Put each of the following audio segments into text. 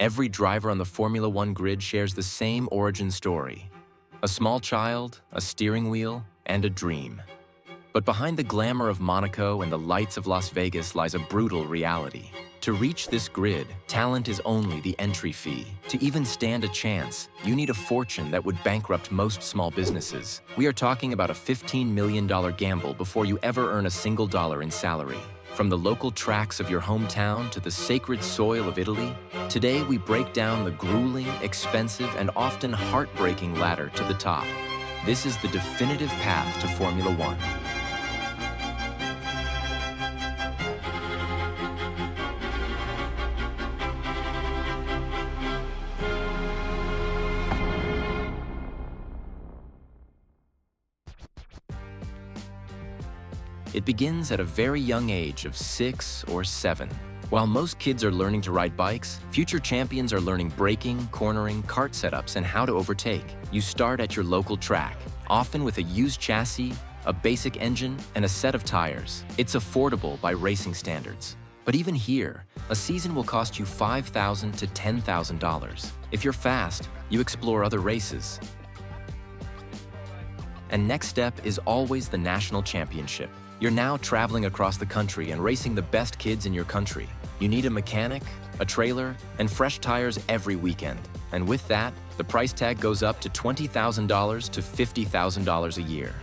Every driver on the Formula One grid shares the same origin story. A small child, a steering wheel, and a dream. But behind the glamour of Monaco and the lights of Las Vegas lies a brutal reality. To reach this grid, talent is only the entry fee. To even stand a chance, you need a fortune that would bankrupt most small businesses. We are talking about a $15 million gamble before you ever earn a single dollar in salary. From the local tracks of your hometown to the sacred soil of Italy, today we break down the grueling, expensive, and often heartbreaking ladder to the top. This is the definitive path to Formula One. It begins at a very young age of 6 or 7. While most kids are learning to ride bikes, future champions are learning braking, cornering, kart setups, and how to overtake. You start at your local track, often with a used chassis, a basic engine, and a set of tires. It's affordable by racing standards. But even here, a season will cost you $5,000 to $10,000. If you're fast, you explore other races. And next step is always the national championship. You're now traveling across the country and racing the best kids in your country. You need a mechanic, a trailer, and fresh tires every weekend. And with that, the price tag goes up to $20,000 to $50,000 a year.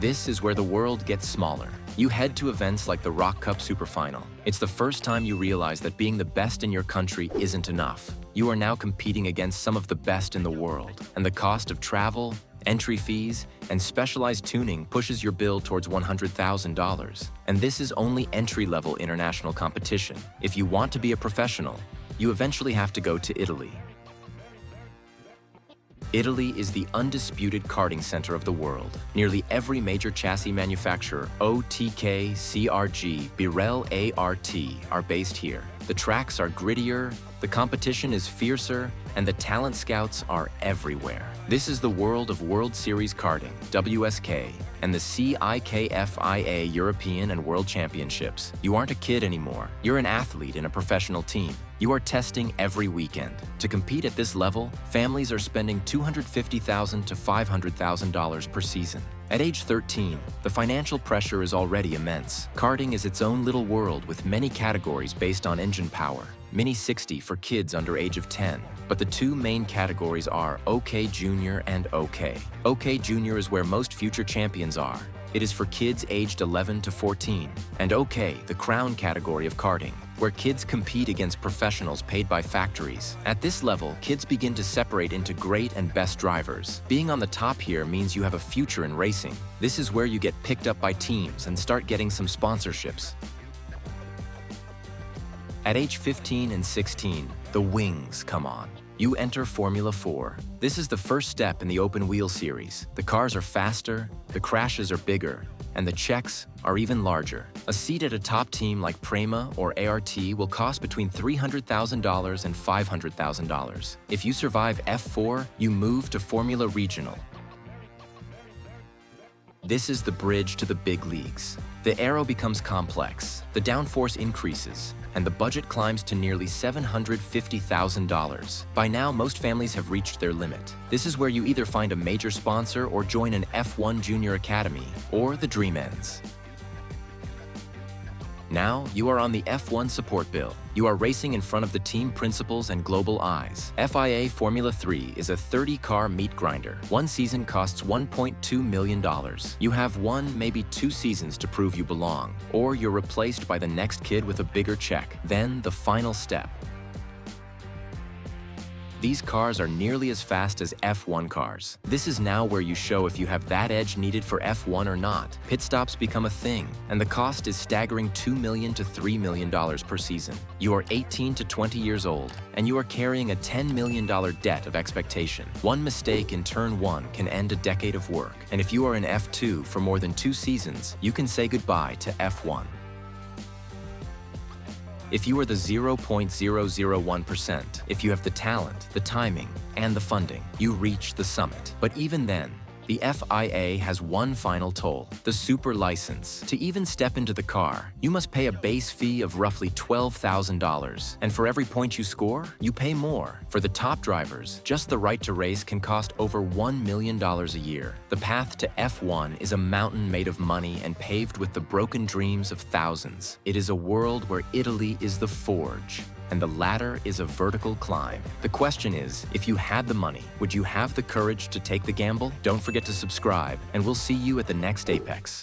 This is where the world gets smaller. You head to events like the Rock Cup Superfinal. It's the first time you realize that being the best in your country isn't enough. You are now competing against some of the best in the world, and the cost of travel, entry fees, and specialized tuning pushes your bill towards $100,000. And this is only entry-level international competition. If you want to be a professional, you eventually have to go to Italy. Italy is the undisputed karting center of the world. Nearly every major chassis manufacturer, OTK, CRG, Birel, ART, are based here. The tracks are grittier, the competition is fiercer, and the talent scouts are everywhere. This is the world of World Series Karting, WSK, and the CIKFIA European and World Championships. You aren't a kid anymore. You're an athlete in a professional team. You are testing every weekend. To compete at this level, families are spending $250,000 to $500,000 per season. At age 13, the financial pressure is already immense. Karting is its own little world with many categories based on engine power. Mini 60 for kids under age of 10. But the two main categories are OK Junior and OK. OK Junior is where most future champions are. It is for kids aged 11 to 14. And OK, the crown category of karting, where kids compete against professionals paid by factories. At this level, kids begin to separate into great and best drivers. Being on the top here means you have a future in racing. This is where you get picked up by teams and start getting some sponsorships. At age 15 and 16, the wings come on. You enter Formula 4. This is the first step in the open wheel series. The cars are faster, the crashes are bigger, and the checks are even larger. A seat at a top team like Prema or ART will cost between $300,000 and $500,000. If you survive F4, you move to Formula Regional. This is the bridge to the big leagues. The aero becomes complex, the downforce increases, and the budget climbs to nearly $750,000. By now, most families have reached their limit. This is where you either find a major sponsor or join an F1 Junior Academy, or the dream ends. Now, you are on the F1 support bill. You are racing in front of the team principals and global eyes. FIA Formula 3 is a 30-car meat grinder. One season costs $1.2 million. You have one, maybe 2 seasons to prove you belong, or you're replaced by the next kid with a bigger check. Then, the final step. These cars are nearly as fast as F1 cars. This is now where you show if you have that edge needed for F1 or not. Pit stops become a thing, and the cost is staggering $2 million to $3 million per season. You are 18 to 20 years old, and you are carrying a $10 million debt of expectation. One mistake in turn 1 can end a decade of work, and if you are in F2 for more than 2 seasons, you can say goodbye to F1. If you are the 0.001%, if you have the talent, the timing, and the funding, you reach the summit. But even then, The FIA has one final toll, the super license. To even step into the car, you must pay a base fee of roughly $12,000. And for every point you score, you pay more. For the top drivers, just the right to race can cost over $1 million a year. The path to F1 is a mountain made of money and paved with the broken dreams of thousands. It is a world where Italy is the forge, and the ladder is a vertical climb. The question is, if you had the money, would you have the courage to take the gamble? Don't forget to subscribe, and we'll see you at the next Apex.